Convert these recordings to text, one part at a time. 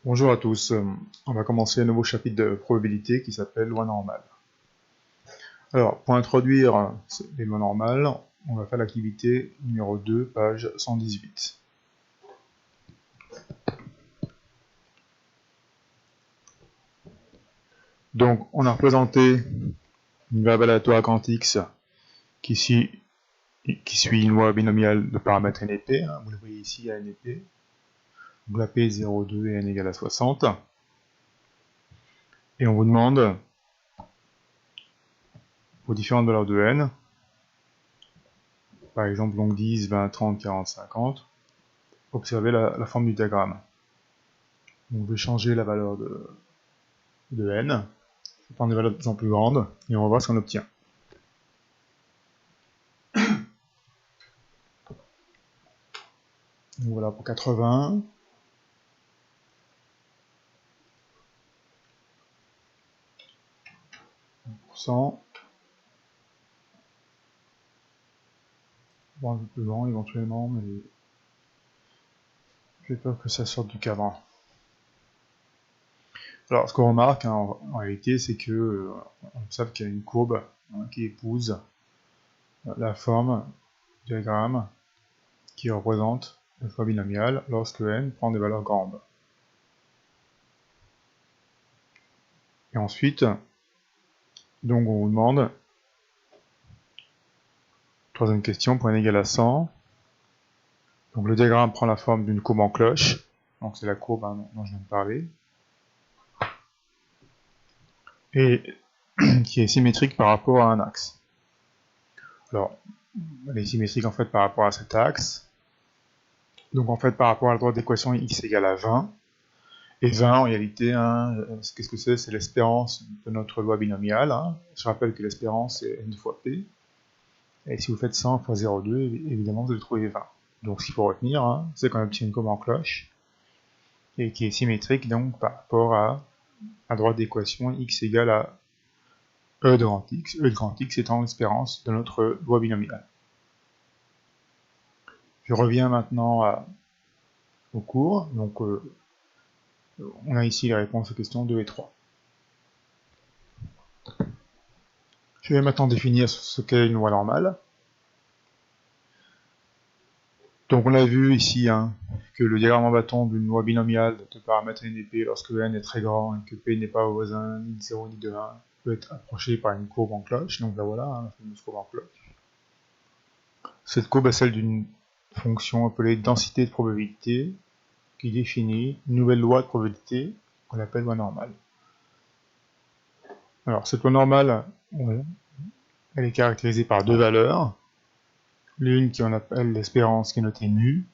Bonjour à tous, on va commencer un nouveau chapitre de probabilité qui s'appelle loi normale. Alors, pour introduire les lois normales, on va faire l'activité numéro 2, page 118. Donc, on a représenté une variable aléatoire grand X qui suit une loi binomiale de paramètres n et p. Vous le voyez ici à n et p. Donc la p est 0,2 et n égale à 60. Et on vous demande, pour différentes valeurs de n, par exemple donc 10, 20, 30, 40, 50, observez la forme du diagramme. Donc, je vais changer la valeur de n, je vais prendre des valeurs de plus en plus grandes, et on va voir ce qu'on obtient. Donc voilà pour 80. %. Bon, un peu plus grand éventuellement, mais j'ai peur que ça sorte du cadre. Alors, ce qu'on remarque en réalité, c'est que on observe qu'il y a une courbe qui épouse la forme du diagramme qui représente la fois binomiale lorsque n prend des valeurs grandes. Et ensuite, donc on vous demande, troisième question, pour n égale à 100. Donc le diagramme prend la forme d'une courbe en cloche, donc c'est la courbe dont je viens de parler, et qui est symétrique par rapport à un axe. Alors, elle est symétrique en fait par rapport à cet axe. Donc en fait par rapport à la droite d'équation x égale à 20. Et 20 en réalité, qu'est-ce que c'est? C'est l'espérance de notre loi binomiale. Je rappelle que l'espérance c'est n fois p. Et si vous faites 100 fois 0,2, évidemment vous allez trouver 20. Donc ce qu'il faut retenir, c'est qu'on obtient une courbe en cloche, et qui est symétrique donc par rapport à droite d'équation x égale à E de grand X, E de grand X étant l'espérance de notre loi binomiale. Je reviens maintenant au cours. Donc, on a ici les réponses aux questions 2 et 3. Je vais maintenant définir ce qu'est une loi normale. Donc, on a vu ici que le diagramme en bâton d'une loi binomiale de paramètres n et p lorsque n est très grand et que p n'est pas voisin ni de 0 ni de 1 peut être approché par une courbe en cloche. Donc là voilà, la fameuse courbe en cloche. Cette courbe est celle d'une fonction appelée densité de probabilité qui définit une nouvelle loi de probabilité qu'on appelle loi normale. Alors cette loi normale, elle est caractérisée par deux valeurs. L'une qui on appelle l'espérance qui est notée mu,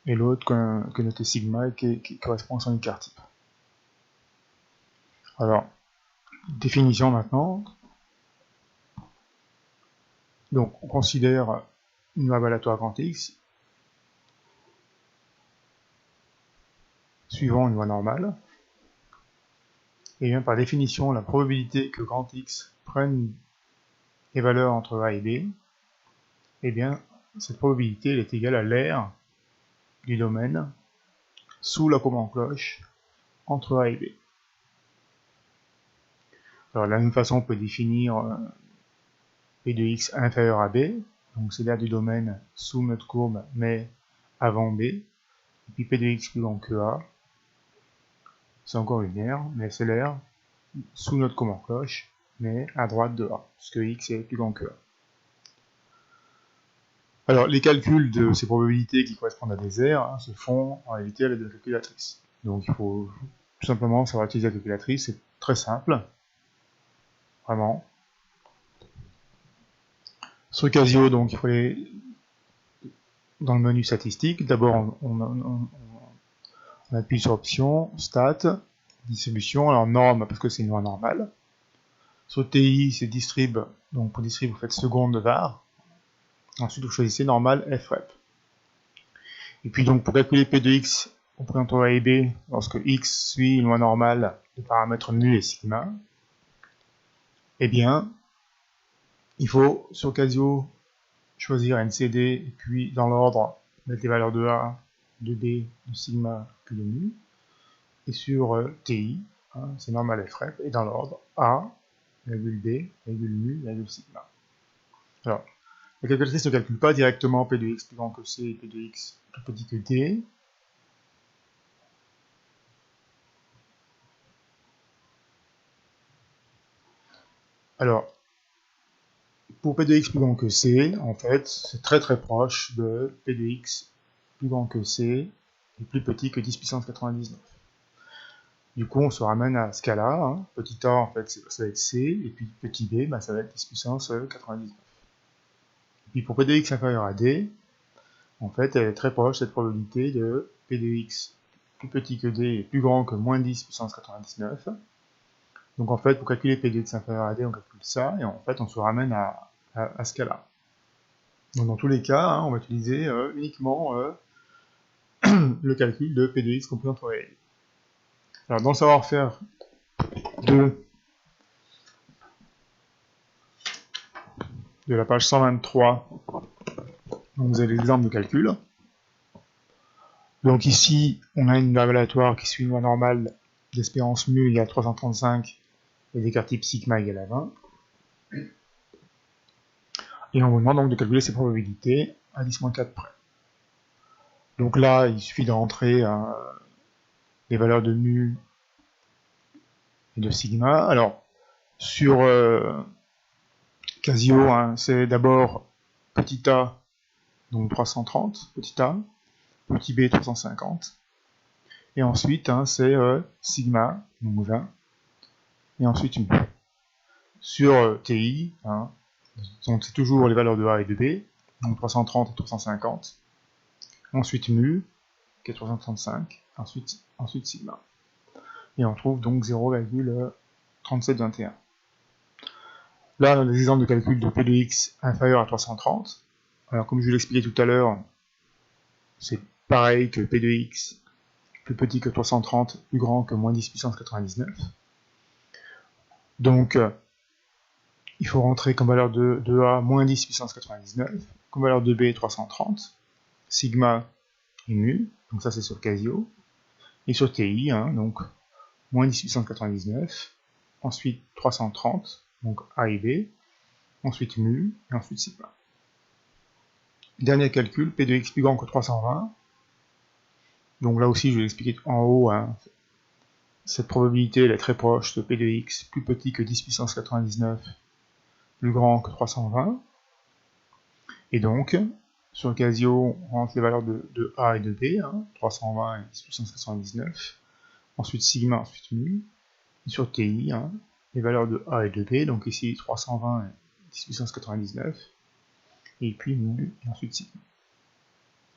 et l'autre qui est notée sigma et qui correspond à son écart type. Alors, définition maintenant. Donc on considère une loi aléatoire grand X suivant une loi normale. Et bien par définition, la probabilité que grand X prenne les valeurs entre A et B, et bien cette probabilité elle est égale à l'aire du domaine sous la courbe en cloche entre A et B. Alors de la même façon, on peut définir P de x inférieur à B, donc c'est l'aire du domaine sous notre courbe mais avant B, et puis P de x plus grand que A, c'est encore une aire, mais c'est l'aire sous notre courbe en cloche, mais à droite de A, puisque x est plus grand que A. Alors, les calculs de ces probabilités qui correspondent à des aires se font en réalité à l'aide de la calculatrice. Donc, il faut tout simplement savoir utiliser la calculatrice, c'est très simple, vraiment. Sur Casio, donc, il faut aller dans le menu statistique. D'abord, on appuie sur option, stat, distribution, alors norme, parce que c'est une loi normale. Sur TI, c'est distrib, donc pour distrib, vous faites seconde var. Ensuite, vous choisissez normal frep. Et puis donc pour calculer P de x au point entre A et B, lorsque x suit une loi normale de paramètres mu et sigma, eh bien, il faut sur Casio choisir NCD et puis dans l'ordre mettre les valeurs de A, de B, de sigma puis de mu. Et sur TI, hein, c'est normal FREP, et dans l'ordre A, virgule B, virgule mu, virgule sigma. Alors, la calculatrice ne calcule pas directement P de x plus grand que C et P de x plus petit que D. Alors, pour P de x plus grand que C, en fait, c'est très très proche de P de x plus grand que C et plus petit que 10 puissance 99. Du coup, on se ramène à ce cas-là. Hein. Petit a, en fait, ça va être C, et puis petit b, bah, ça va être 10 puissance 99. Et puis pour P de x inférieur à D, en fait, elle est très proche, cette probabilité de P de x plus petit que D et plus grand que moins 10 puissance 99. Donc en fait, pour calculer P de x inférieur à D, on calcule ça, et en fait, on se ramène à ce cas-là. Donc dans tous les cas, hein, on va utiliser uniquement le calcul de P de x compris entre A et D. Alors dans le savoir-faire de la page 123, donc vous avez l'exemple de calcul. Donc ici, on a une variable aléatoire qui suit une loi normale d'espérance mu égale 335 et d'écart type sigma égale à 20. Et on vous demande donc de calculer ces probabilités à 10-4 près. Donc là, il suffit de rentrer les valeurs de mu et de sigma. Alors, sur Casio, hein, c'est d'abord petit a, donc 330, petit a, petit b 350. Et ensuite, hein, c'est sigma, donc 20. Et ensuite mu. Sur TI, hein, donc c'est toujours les valeurs de A et de B, donc 330 et 350. Ensuite mu, qui est 335. Ensuite sigma. Et on trouve donc 0,3721. Là, on a des exemples de calcul de P de x inférieur à 330. Alors, comme je vous l'expliquais tout à l'heure, c'est pareil que P de x plus petit que 330, plus grand que moins 10 puissance 99. Donc, il faut rentrer comme valeur de A moins 10 puissance 99, comme valeur de B 330, sigma et mu, donc ça c'est sur Casio, et sur TI, hein, donc moins 10 puissance 99, ensuite 330, donc A et B, ensuite mu, et ensuite sigma. Dernier calcul, P de x plus grand que 320, donc là aussi je vais l'expliquer en haut, hein, cette probabilité elle est très proche de P de x plus petit que 10 puissance 99, plus grand que 320, et donc, sur Casio, on rentre les valeurs de A et de B, hein, 320 et 10 puissance 99, ensuite sigma, ensuite mu, et sur TI, hein, les valeurs de A et de B, donc ici 320 et 10 puissance 99, et puis mu, et ensuite sigma.